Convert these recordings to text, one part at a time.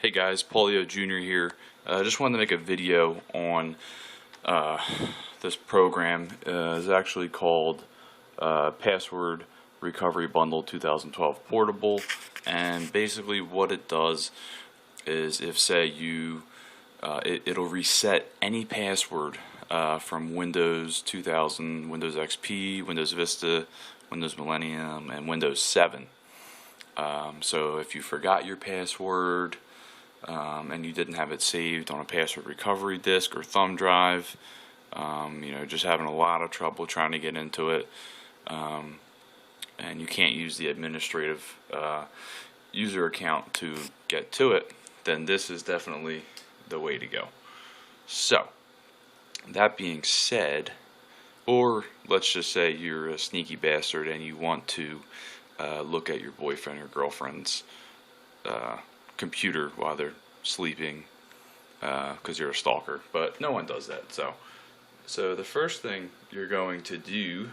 Hey guys, Paulio Jr. here. I just wanted to make a video on this program. It's actually called Password Recovery Bundle 2012 Portable, and basically what it does is if say it'll reset any password from Windows 2000, Windows XP, Windows Vista, Windows Millennium, and Windows 7. So if you forgot your password and you didn't have it saved on a password recovery disk or thumb drive, just having a lot of trouble trying to get into it, and you can't use the administrative user account to get to it, then this is definitely the way to go. So, that being said, or let's just say you're a sneaky bastard and you want to look at your boyfriend or girlfriend's computer while they're sleeping, because you're a stalker, but no one does that. So the first thing you're going to do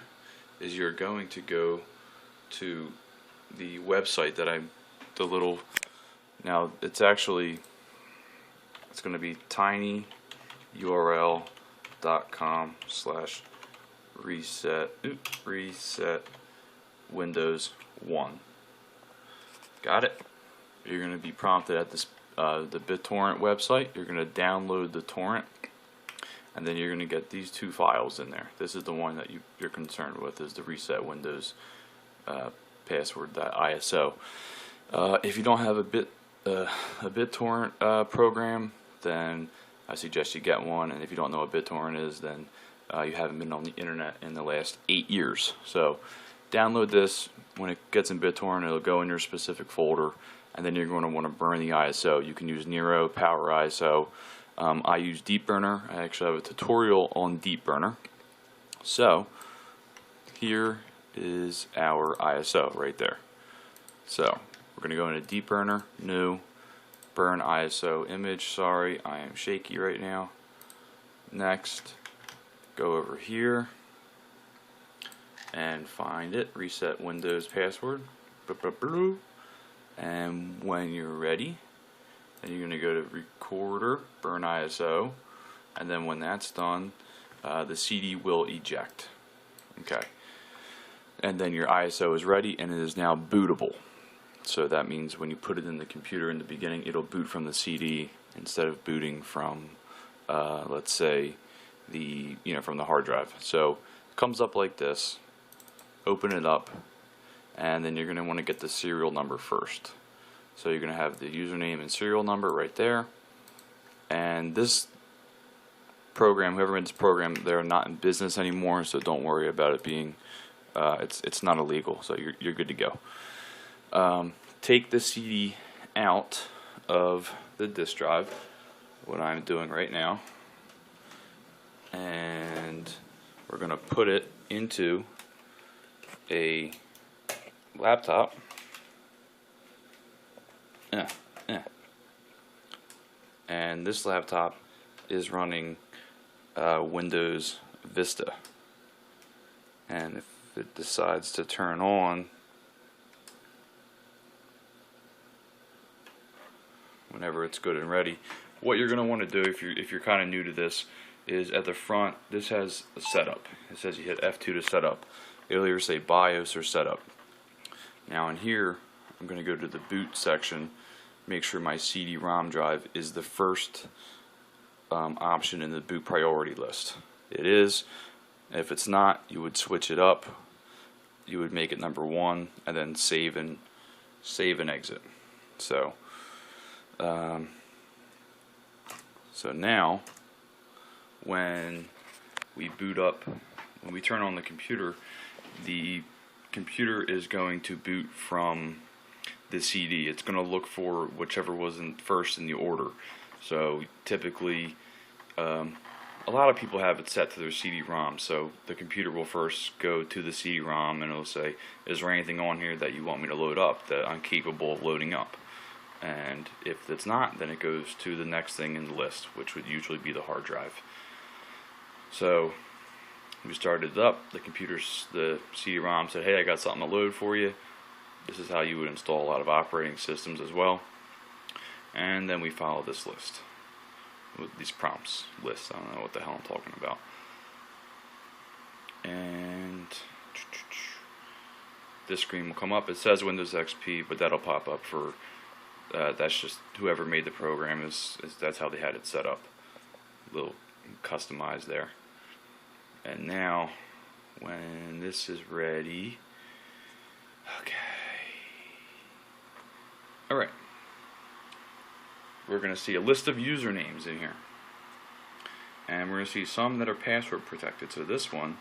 is you're going to go to the website that now it's going to be tinyurl.com/reset Windows 1. Got it? You're going to be prompted at this the BitTorrent website. You're going to download the torrent, and then you're going to get these two files in there. This is the one that you're concerned with, is the reset Windows password.iso. If you don't have a BitTorrent program, then I suggest you get one, and if you don't know what BitTorrent is, then you haven't been on the internet in the last 8 years. So download this. When it gets in BitTorrent, it'll go in your specific folder, and then you're going to want to burn the ISO. You can use Nero, Power ISO. I use Deep Burner. I actually have a tutorial on Deep Burner. So here is our ISO right there. So we're going to go into Deep Burner, New, Burn ISO Image. Sorry, I am shaky right now. Next, go over here and find it, reset Windows password, and when you're ready, then you're going to go to Recorder, Burn ISO, and then when that's done, the CD will eject. Okay, and then your ISO is ready and it is now bootable. So that means when you put it in the computer in the beginning, it'll boot from the CD instead of booting from, let's say, from the hard drive. So it comes up like this. Open it up, and then you're going to want to get the serial number first. So you're going to have the username and serial number right there. And this program, whoever made this program, they're not in business anymore, so don't worry about it being, it's not illegal, so you're good to go. Take the CD out of the disk drive, what I'm doing right now, and we're going to put it into a laptop. And this laptop is running Windows Vista, and if it decides to turn on whenever it's good and ready, what you're going to want to do if you're kind of new to this is at the front, this has a setup. It says you hit F2 to set up. It'll either say BIOS or setup. Now in here, I'm going to go to the boot section, make sure my CD-ROM drive is the first option in the boot priority list. It is. If it's not, you would switch it up. You would make it number 1 and then save and exit. So now when we boot up, when we turn on the computer is going to boot from the CD. It's going to look for whichever was first in the order. So typically, a lot of people have it set to their CD-ROM. So the computer will first go to the CD-ROM and it'll say, is there anything on here that you want me to load up that I'm capable of loading up? And if it's not, then it goes to the next thing in the list, which would usually be the hard drive. So we started it up, the CD-ROM said, hey, I got something to load for you. This is how you would install a lot of operating systems as well. and then we follow this list with these prompts lists. I don't know what the hell I'm talking about. And this screen will come up. It says Windows XP, but that'll pop up for that's just whoever made the program is that's how they had it set up, a little customized there. And now when this is ready, okay, alright, we're going to see a list of usernames in here, and we're going to see some that are password protected. So this one,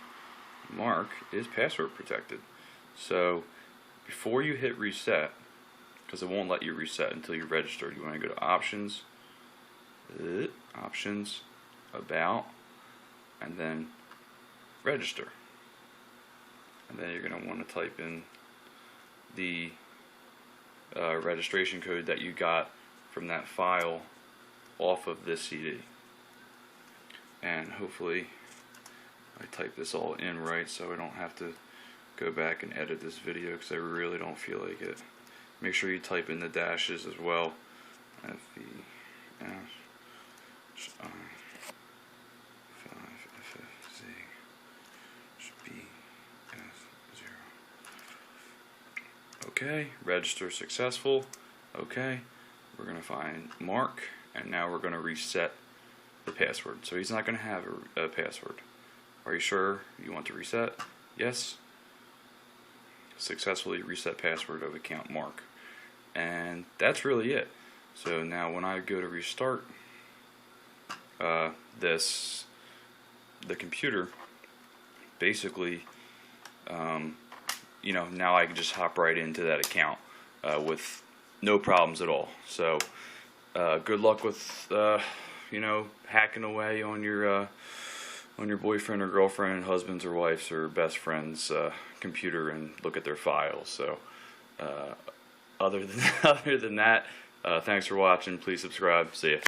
Mark, is password protected. So before you hit reset, because it won't let you reset until you're registered, you want to go to options, options, about, and then register. And then you're going to want to type in the registration code that you got from that file off of this CD. And hopefully I type this all in right so I don't have to go back and edit this video, because I really don't feel like it. Make sure you type in the dashes as well. Okay, register successful. Okay, we're going to find Mark, and now we're going to reset the password. So he's not going to have a password. Are you sure you want to reset? Yes. Successfully reset password of account Mark. And that's really it. So now when I go to restart the computer, basically, you know, now I can just hop right into that account with no problems at all. So good luck with you know, hacking away on your boyfriend or girlfriend, husband's or wife's or best friend's computer and look at their files. So other than that, thanks for watching. Please subscribe. See ya.